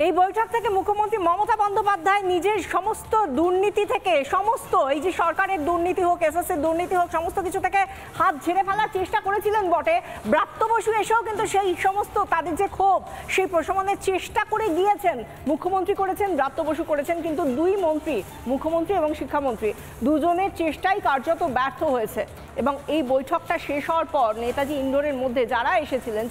এই বৈঠক থেকে মুখ্যমন্ত্রী মমতা বন্দ্যোপাধ্যায় নিজের সমস্ত দুর্নীতি থেকে, সমস্ত এই যে সরকারের দুর্নীতি হোক, এসএসসির দুর্নীতি হোক, সমস্ত কিছু থেকে হাত ঝেড়ে ফেলার চেষ্টা করেছিলেন বটে। ব্রাত্য বসু এসেও কিন্তু সেই সমস্ত তাদের যে ক্ষোভ, সেই প্রশমনের চেষ্টা করে গিয়েছেন। মুখ্যমন্ত্রী করেছেন, ব্রাত্য বসু করেছেন, কিন্তু দুই মন্ত্রী, মুখ্যমন্ত্রী এবং শিক্ষামন্ত্রী, দুজনের চেষ্টাই কার্যত ব্যর্থ হয়েছে। এবং এই বৈঠকটা শেষ হওয়ার পর নেতাজি ইন্ডোরের মধ্যে যারা এসেছিলেন,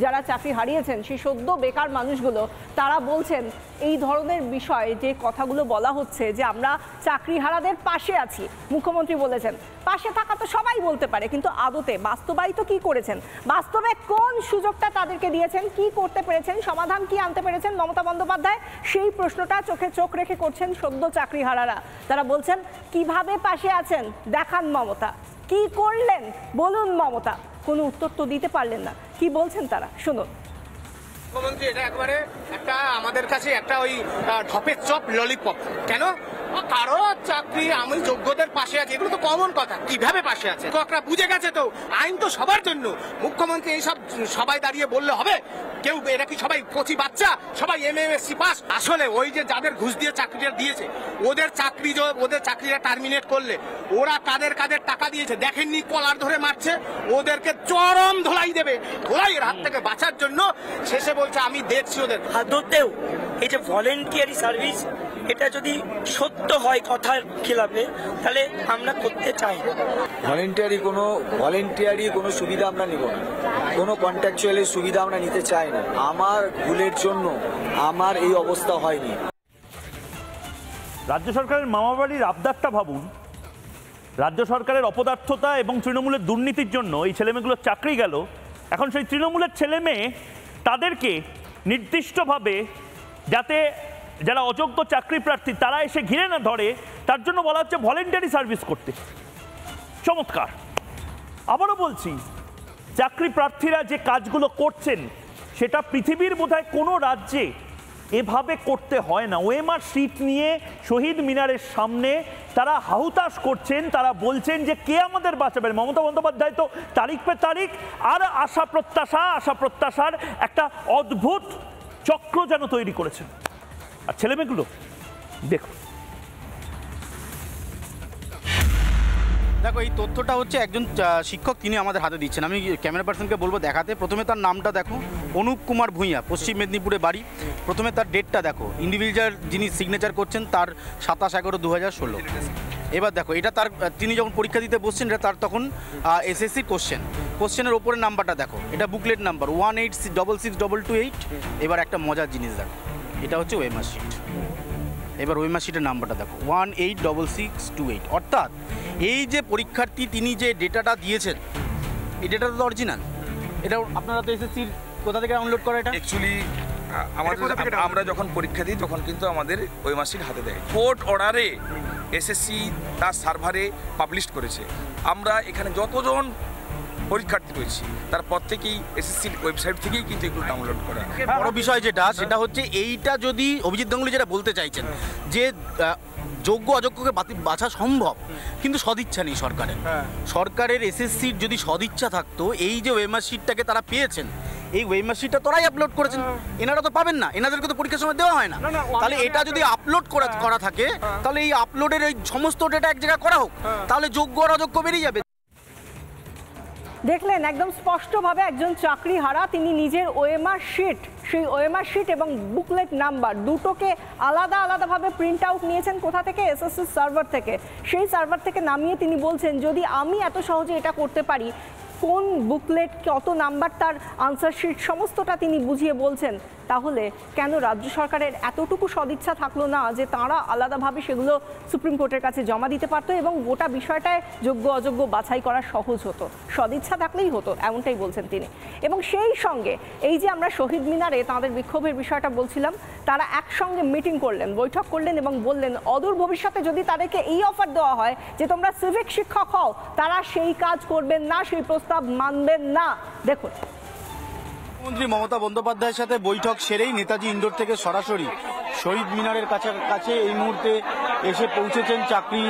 যারা চাকরি হারিয়েছেন, সেই সদ্য বেকার মানুষগুলো, তারা বলছেন এই ধরনের বিষয় যে কথাগুলো বলা হচ্ছে যে আমরা চাকরিহারাদের পাশে আছি। মুখ্যমন্ত্রী বলেছেন পাশে থাকা তো সবাই বলতে পারে, কিন্তু আদতে বাস্তবায়িত কি করেছেন, বাস্তবে কোন সুযোগটা তাদেরকে দিয়েছেন, কি করতে পেরেছেন, সমাধান কি আনতে পেরেছেন মমতা বন্দ্যোপাধ্যায়, সেই প্রশ্নটা চোখে চোখ রেখে করছেন সদ্য চাকরিহারারা। তারা বলছেন কিভাবে পাশে আছেন দেখান মমতা, কি করলেন বলুন মমতা। কোনো উত্তর তো দিতে পারলেন না। কি বলছেন তারা, শুনুন। মুখ্যমন্ত্রী এটা একবারে একটা আমাদের কাছে একটা ওই ঢপের চপ ললিপপ। কেন? কারো চাকরি আমি যোগ্যদের পাশে আছি, এগুলো তো কমন কথা। কিভাবে পাশে আছে ককরা বুঝে গেছে তো, আইন তো সবার জন্য। মুখ্যমন্ত্রী এইসব সবাই দাঁড়িয়ে বললে হবে? কেউ এরা কি সবাই কচি বাচ্চা, সবাই এমএসসি পাস? আসলে ওই যে যাদের ঘুষ দিয়ে চাকরিটা দিয়েছে, ওদের চাকরিটা টার্মিনেট করলে ওরা কাদের টাকা দিয়েছে দেখেননি, কলার ধরে মারছে, ওদেরকে চরম ধোলাই দেবে। ধোলাইয়ের হাত থেকে বাঁচার জন্য শেষে বলছে আমি দেখছি ওদের হাততেও। এই যে ভলেন্টিয়ারি সার্ভিস, এটা যদি সত্য হয় কথার খেলাফে, তাহলে আমরা করতে চাই না। ভলেন্টিয়ারি কোনো সুবিধা আমরা নিব না, কোনো কন্ট্রাকচুয়ালের সুবিধা আমরা নিতে চাই না। আমার ভুলের জন্য আমার এই অবস্থা হয়নি। রাজ্য সরকারের মামাবাড়ির আবদারটা ভাবুন। রাজ্য সরকারের অপদার্থতা এবং তৃণমূলের দুর্নীতির জন্য এই ছেলেমেয়েগুলোর চাকরি গেল। এখন সেই তৃণমূলের ছেলে মেয়ে তাদেরকে নির্দিষ্টভাবে যাতে যারা অযোগ্য চাকরি প্রার্থী তারা এসে ঘিরে না ধরে, তার জন্য বলা হচ্ছে ভলেন্টারি সার্ভিস করতে। চমৎকার। আবারও বলছি, চাকরি প্রার্থীরা যে কাজগুলো করছেন সেটা পৃথিবীর বোধহয় কোনো রাজ্যে এভাবে করতে হয় না। ওএমআর শিট নিয়ে শহীদ মিনারের সামনে তারা হাহুতাশ করছেন, তারা বলছেন যে কে আমাদের বাঁচাবেন। মমতা বন্দ্যোপাধ্যায় তো তারিখ পে তারিখ আর আশা প্রত্যাশার একটা অদ্ভুত চক্র যেন তৈরি করেছেন। আর ছেলেমেয়েগুলো দেখো, দেখো এই তথ্যটা হচ্ছে একজন শিক্ষক তিনি আমাদের হাতে দিচ্ছেন। আমি ক্যামেরা পার্সনকে বলবো দেখাতে। প্রথমে তার নামটা দেখো, অনুপ কুমার ভূঁইয়া, পশ্চিম মেদিনীপুরে বাড়ি। প্রথমে তার ডেটটা দেখো, ইন্ডিভিজুয়াল যিনি সিগনেচার করছেন তার 27/11/2016। এবার দেখো এটা তার, তিনি যখন পরীক্ষা দিতে বসছেন এটা তার তখন এসএসসি কোশ্চেনের ওপরে নাম্বারটা দেখো, এটা বুকলেট নাম্বার 18662228। এবার একটা মজার জিনিস দেখো, এটা হচ্ছে ওএমআর শিট। এবার ওএমআর শিটের নাম্বারটা দেখো 186628। অর্থাৎ এই যে পরীক্ষার্থী তিনি যে ডেটাটা দিয়েছেন, এই ডেটাটা তো অরিজিনাল। এটা আপনারা তো এসএসসির কোথা থেকে ডাউনলোড করা? এটা অ্যাকচুয়ালি আমরা যখন পরীক্ষা দিই তখন কিন্তু আমাদের ওএমআর শিট হাতে দেয়। কোর্ট অর্ডারে এসএসসি তার সার্ভারে পাবলিশ করেছে। আমরা এখানে যতজন পরীক্ষার্থী রয়েছি তার প্রত্যেকেই এসএসসির ওয়েবসাইট থেকেই কিন্তু এগুলো ডাউনলোড করা। বড় বিষয় সেটা হচ্ছে এইটা যদি অভিজিৎ গাঙ্গুলি যেটা বলতে চাইছেন যে যোগ্য অযোগ্যকে বাছা সম্ভব, কিন্তু সদিচ্ছা নেই সরকারের। সরকারের এসএসসির যদি সদিচ্ছা থাকতো, এই যে ওএমআর শিটটাকে তারা পেয়েছেন, এই ওএমআর শিটটা তোরাই আপলোড করেছেন, এনারা তো পাবেন না, এনাদেরকে তো পরীক্ষার সময় দেওয়া হয় না। তাহলে এটা যদি আপলোড করা থাকে, তাহলে এই আপলোডের এই সমস্ত ডেটা এক জায়গায় করা হোক, তাহলে যোগ্য আর অযোগ্য বেরিয়ে যাবে। দেখলেন একদম স্পষ্টভাবে একজন চাকরিহারা তিনি নিজের ওএমআর শিট, সেই ওএমআর শিট এবং বুকলেট নাম্বার দুটোকে আলাদাভাবে প্রিন্ট আউট নিয়েছেন। কোথা থেকে? এসএসসি সার্ভার থেকে। সেই সার্ভার থেকে নামিয়ে তিনি বলছেন যদি আমি এত সহজে এটা করতে পারি, কোন বুকলেট, কত নাম্বার, তার আনসার শিট সমস্তটা তিনি বুঝিয়ে বলছেন, তাহলে কেন রাজ্য সরকারের এতটুকু সদিচ্ছা থাকলো না যে তাঁরা আলাদাভাবে সেগুলো সুপ্রিম কোর্টের কাছে জমা দিতে পারতো এবং গোটা বিষয়টায় যোগ্য অযোগ্য বাছাই করা সহজ হতো? সদিচ্ছা থাকলেই হতো, এমনটাই বলছেন তিনি। এবং সেই সঙ্গে এই যে আমরা শহীদ মিনারে তাঁদের বিক্ষোভের বিষয়টা বলছিলাম, তারা একসঙ্গে মিটিং করলেন, বৈঠক করলেন এবং বললেন অদূর ভবিষ্যতে যদি তাদেরকে এই অফার দেওয়া হয় যে তোমরা সিভিক শিক্ষক হও, তারা সেই কাজ করবেন না, সেই প্রস্তাব মানবেন না। দেখুন, মুখ্যমন্ত্রী মমতা বন্দ্যোপাধ্যায়ের সাথে বৈঠক সেরেই নেতাজি ইন্ডোর থেকে সরাসরি শহীদ মিনারের কাছে এই মুহূর্তে এসে পৌঁছেছেন চাকরি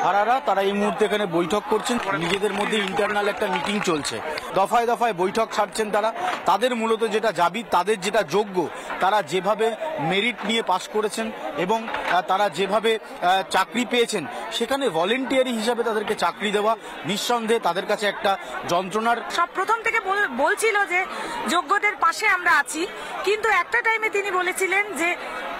হারারা তারা এই মুহূর্তে এখানে বৈঠক করছেন, নিজেদের মধ্যে ইন্টারনাল একটা মিটিং চলছে, দফায় দফায় বৈঠক ছাড়ছেন তারা। তাদের মূলত যেটা দাবি, তাদের যেটা যোগ্য, তারা যেভাবে মেরিট নিয়ে পাশ করেছেন এবং তারা যেভাবে চাকরি পেয়েছেন, সেখানে ভলেন্টিয়ারি হিসাবে তাদেরকে চাকরি দেওয়া নিঃসন্দেহে তাদের কাছে একটা যন্ত্রণার। সব প্রথম থেকে বলছিল যে যোগ্যদের পাশে আমরা আছি, কিন্তু একটা টাইমে তিনি বলেছিলেন যে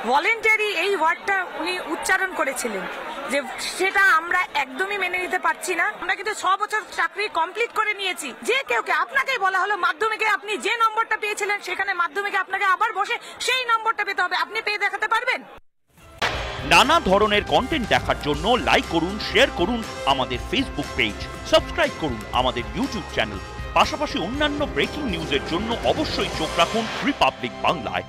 ভলেন্টারি, এই ওয়ার্ডটা উনি উচ্চারণ করেছিলেন, যে সেটা আমরা একদমই মেনে নিতে পারছি না। আমরা কিন্তু 6 বছর চাকরি কমপ্লিট করে নিয়েছি। যে কেউকে, আপনাকেই বলা হলো মাধ্যমিকে আপনি যে নম্বরটা পেয়েছিলেন সেখানে মাধ্যমিকে আপনাকে আবার বসে সেই নম্বরটা পেতে হবে, আপনি পেয়ে দেখাতে পারবেন? নানা ধরনের কন্টেন্ট দেখার জন্য লাইক করুন, শেয়ার করুন আমাদের ফেসবুক পেজ, সাবস্ক্রাইব করুন আমাদের ইউটিউব চ্যানেল। পাশাপাশি অন্যান্য ব্রেকিং নিউজের জন্য অবশ্যই চোখ রাখুন রিপাবলিক বাংলায়।